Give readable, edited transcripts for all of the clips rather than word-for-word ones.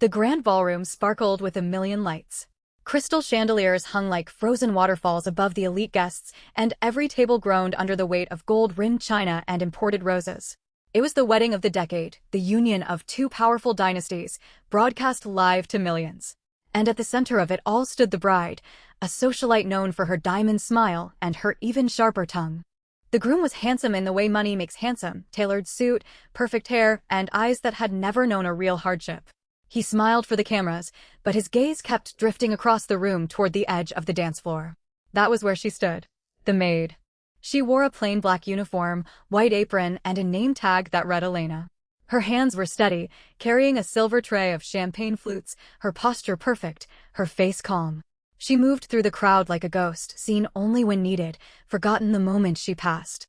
The grand ballroom sparkled with a million lights. Crystal chandeliers hung like frozen waterfalls above the elite guests, and every table groaned under the weight of gold-rimmed china and imported roses. It was the wedding of the decade, the union of two powerful dynasties, broadcast live to millions. And at the center of it all stood the bride, a socialite known for her diamond smile and her even sharper tongue. The groom was handsome in the way money makes handsome, tailored suit, perfect hair, and eyes that had never known a real hardship. He smiled for the cameras, but his gaze kept drifting across the room toward the edge of the dance floor. That was where she stood. The maid. She wore a plain black uniform, white apron, and a name tag that read Elena. Her hands were steady, carrying a silver tray of champagne flutes, her posture perfect, her face calm. She moved through the crowd like a ghost, seen only when needed, forgotten the moment she passed.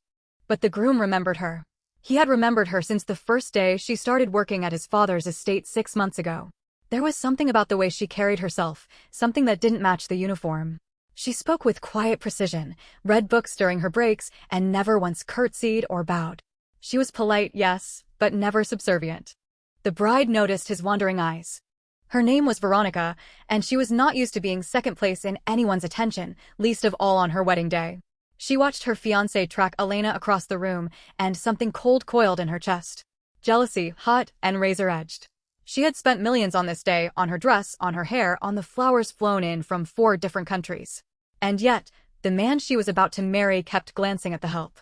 But the groom remembered her. He had remembered her since the first day she started working at his father's estate 6 months ago. There was something about the way she carried herself, something that didn't match the uniform. She spoke with quiet precision, read books during her breaks, and never once curtsied or bowed. She was polite, yes, but never subservient. The bride noticed his wandering eyes. Her name was Veronica, and she was not used to being second place in anyone's attention, least of all on her wedding day. She watched her fiancé track Elena across the room, and something cold coiled in her chest. Jealousy, hot and razor-edged. She had spent millions on this day, on her dress, on her hair, on the flowers flown in from 4 different countries. And yet, the man she was about to marry kept glancing at the help.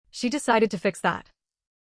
She decided to fix that.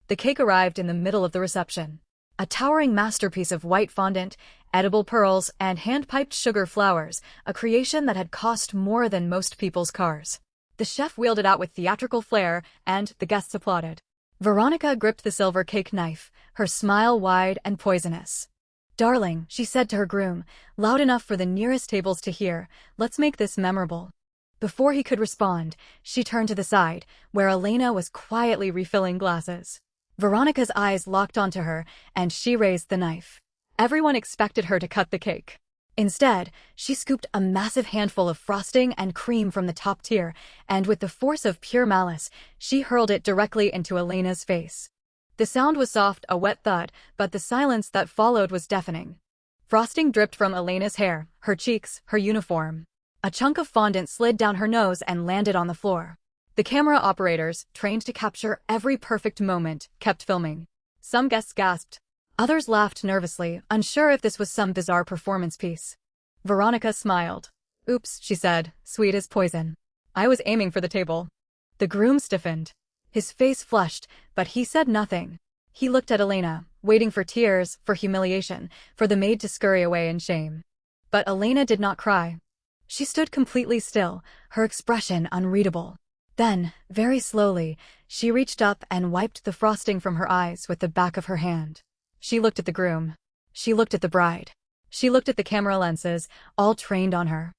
The cake arrived in the middle of the reception. A towering masterpiece of white fondant, edible pearls, and hand-piped sugar flowers, a creation that had cost more than most people's cars. The chef wheeled it out with theatrical flair, and the guests applauded. Veronica gripped the silver cake knife, her smile wide and poisonous. "Darling," she said to her groom, loud enough for the nearest tables to hear, "let's make this memorable." Before he could respond, she turned to the side, where Elena was quietly refilling glasses. Veronica's eyes locked onto her, and she raised the knife. Everyone expected her to cut the cake. Instead, she scooped a massive handful of frosting and cream from the top tier, and with the force of pure malice, she hurled it directly into Elena's face. The sound was soft, a wet thud, but the silence that followed was deafening. Frosting dripped from Elena's hair, her cheeks, her uniform. A chunk of fondant slid down her nose and landed on the floor. The camera operators, trained to capture every perfect moment, kept filming. Some guests gasped. Others laughed nervously, unsure if this was some bizarre performance piece. Veronica smiled. "Oops," she said, sweet as poison. "I was aiming for the table." The groom stiffened. His face flushed, but he said nothing. He looked at Elena, waiting for tears, for humiliation, for the maid to scurry away in shame. But Elena did not cry. She stood completely still, her expression unreadable. Then, very slowly, she reached up and wiped the frosting from her eyes with the back of her hand. She looked at the groom. She looked at the bride. She looked at the camera lenses, all trained on her.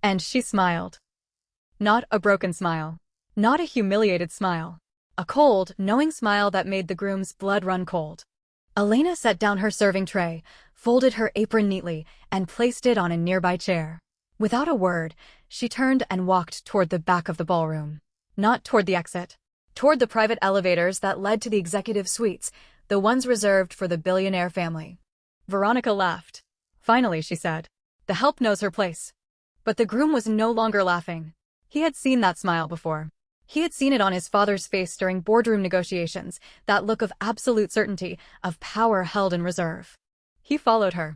And she smiled. Not a broken smile. Not a humiliated smile. A cold, knowing smile that made the groom's blood run cold. Elena set down her serving tray, folded her apron neatly, and placed it on a nearby chair. Without a word, she turned and walked toward the back of the ballroom. Not toward the exit. Toward the private elevators that led to the executive suites, the ones reserved for the billionaire family. Veronica laughed. "Finally," she said. "The help knows her place." But the groom was no longer laughing. He had seen that smile before. He had seen it on his father's face during boardroom negotiations, that look of absolute certainty, of power held in reserve. He followed her.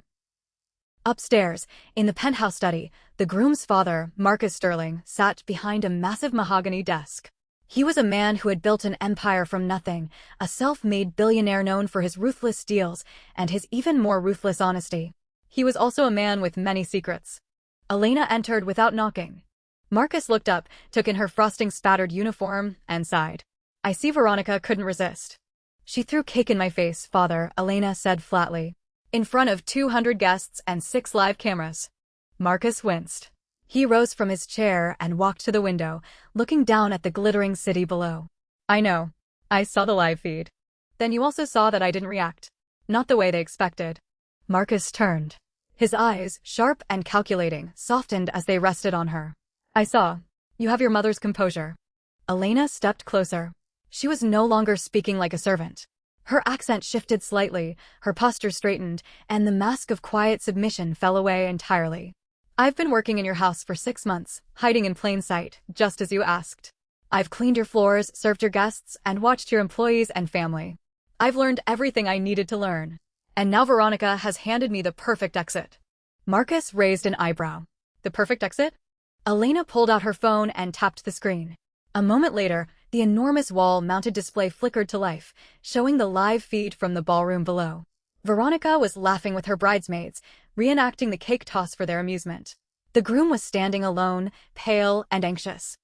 Upstairs, in the penthouse study, the groom's father, Marcus Sterling, sat behind a massive mahogany desk. He was a man who had built an empire from nothing, a self-made billionaire known for his ruthless deals and his even more ruthless honesty. He was also a man with many secrets. Elena entered without knocking. Marcus looked up, took in her frosting-spattered uniform, and sighed. "I see Veronica couldn't resist." "She threw cake in my face, father," Elena said flatly. "In front of 200 guests and 6 live cameras." Marcus winced. He rose from his chair and walked to the window, looking down at the glittering city below. "I know. I saw the live feed. Then you also saw that I didn't react. Not the way they expected." Marcus turned. His eyes, sharp and calculating, softened as they rested on her. "I saw. You have your mother's composure." Elena stepped closer. She was no longer speaking like a servant. Her accent shifted slightly, her posture straightened, and the mask of quiet submission fell away entirely. I've been working in your house for 6 months, hiding in plain sight, just as you asked. I've cleaned your floors, served your guests, and watched your employees and family. I've learned everything I needed to learn. And now Veronica has handed me the perfect exit. Marcus raised an eyebrow. The perfect exit? Elena pulled out her phone and tapped the screen. A moment later, the enormous wall-mounted display flickered to life, showing the live feed from the ballroom below. Veronica was laughing with her bridesmaids, reenacting the cake toss for their amusement. The groom was standing alone, pale and anxious.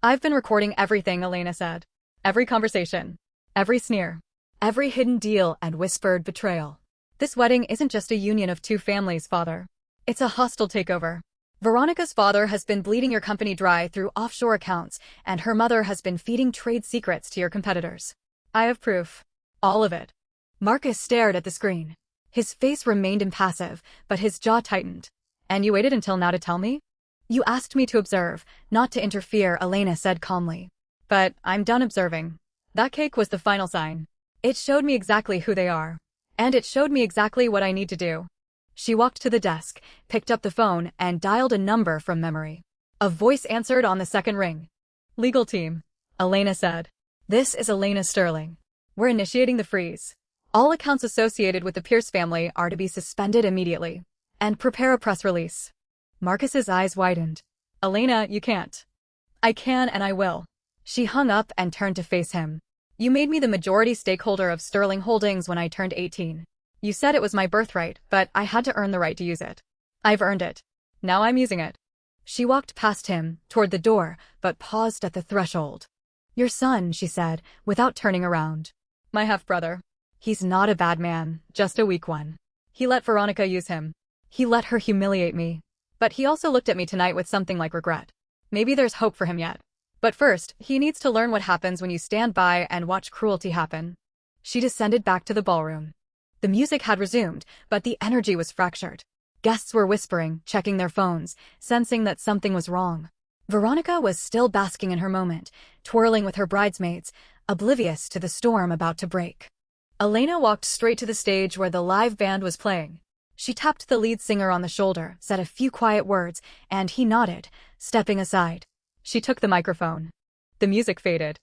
I've been recording everything, Elena said. Every conversation. Every sneer. Every hidden deal and whispered betrayal. This wedding isn't just a union of two families, father. It's a hostile takeover. Veronica's father has been bleeding your company dry through offshore accounts, and her mother has been feeding trade secrets to your competitors. I have proof. All of it. Marcus stared at the screen. His face remained impassive, but his jaw tightened. And you waited until now to tell me? You asked me to observe, not to interfere, Elena said calmly. But I'm done observing. That cake was the final sign. It showed me exactly who they are. And it showed me exactly what I need to do. She walked to the desk, picked up the phone, and dialed a number from memory. A voice answered on the second ring. Legal team. Elena said. This is Elena Sterling. We're initiating the freeze. All accounts associated with the Pierce family are to be suspended immediately. And prepare a press release. Marcus's eyes widened. Elena, you can't. I can and I will. She hung up and turned to face him. You made me the majority stakeholder of Sterling Holdings when I turned 18. You said it was my birthright, but I had to earn the right to use it. I've earned it. Now I'm using it. She walked past him, toward the door, but paused at the threshold. Your son, she said, without turning around. My half-brother. He's not a bad man, just a weak one. He let Veronica use him. He let her humiliate me. But he also looked at me tonight with something like regret. Maybe there's hope for him yet. But first, he needs to learn what happens when you stand by and watch cruelty happen. She descended back to the ballroom. The music had resumed, but the energy was fractured. Guests were whispering, checking their phones, sensing that something was wrong. Veronica was still basking in her moment, twirling with her bridesmaids, oblivious to the storm about to break. Elena walked straight to the stage where the live band was playing. She tapped the lead singer on the shoulder, said a few quiet words, and he nodded, stepping aside. She took the microphone. The music faded.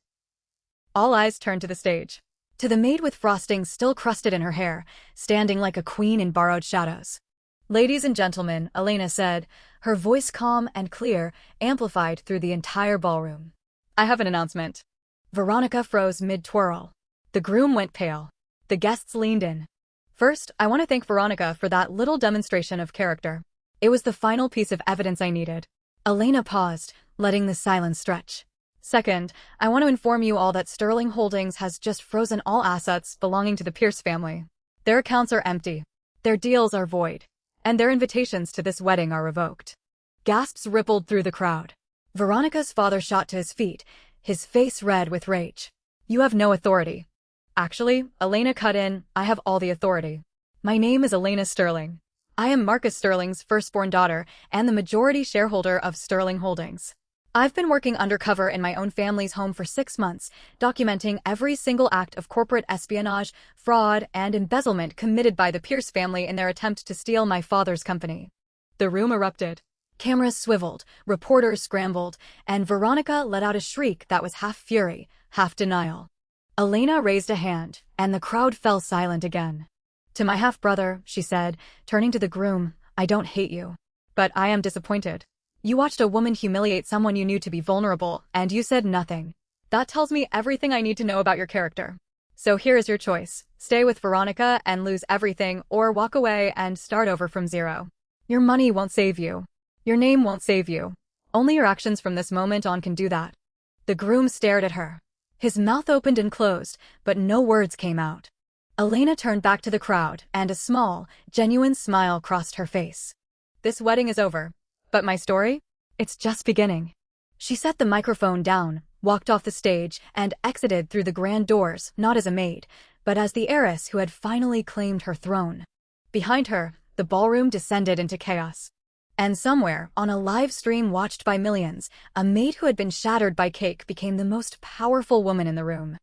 All eyes turned to the stage. To the maid with frosting still crusted in her hair, standing like a queen in borrowed shadows. Ladies and gentlemen, Elena said, her voice calm and clear, amplified through the entire ballroom. I have an announcement. Veronica froze mid-twirl. The groom went pale. The guests leaned in. First, I want to thank Veronica for that little demonstration of character. It was the final piece of evidence I needed. Elena paused, letting the silence stretch. Second, I want to inform you all that Sterling Holdings has just frozen all assets belonging to the Pierce family. Their accounts are empty. Their deals are void. And their invitations to this wedding are revoked. Gasps rippled through the crowd. Veronica's father shot to his feet, his face red with rage. You have no authority. Actually, Elena cut in, I have all the authority. My name is Elena Sterling. I am Marcus Sterling's firstborn daughter and the majority shareholder of Sterling Holdings. I've been working undercover in my own family's home for 6 months, documenting every single act of corporate espionage, fraud, and embezzlement committed by the Pierce family in their attempt to steal my father's company. The room erupted. Cameras swiveled, reporters scrambled, and Veronica let out a shriek that was half fury, half denial. Elena raised a hand, and the crowd fell silent again. To my half-brother, she said, turning to the groom, I don't hate you. But I am disappointed. You watched a woman humiliate someone you knew to be vulnerable, and you said nothing. That tells me everything I need to know about your character. So here is your choice. Stay with Veronica and lose everything, or walk away and start over from zero. Your money won't save you. Your name won't save you. Only your actions from this moment on can do that. The groom stared at her. His mouth opened and closed, but no words came out. Elena turned back to the crowd, and a small, genuine smile crossed her face. This wedding is over. But my story? It's just beginning. She set the microphone down, walked off the stage, and exited through the grand doors, not as a maid, but as the heiress who had finally claimed her throne. Behind her, the ballroom descended into chaos. And somewhere, on a live stream watched by millions, a maid who had been shattered by cake became the most powerful woman in the room.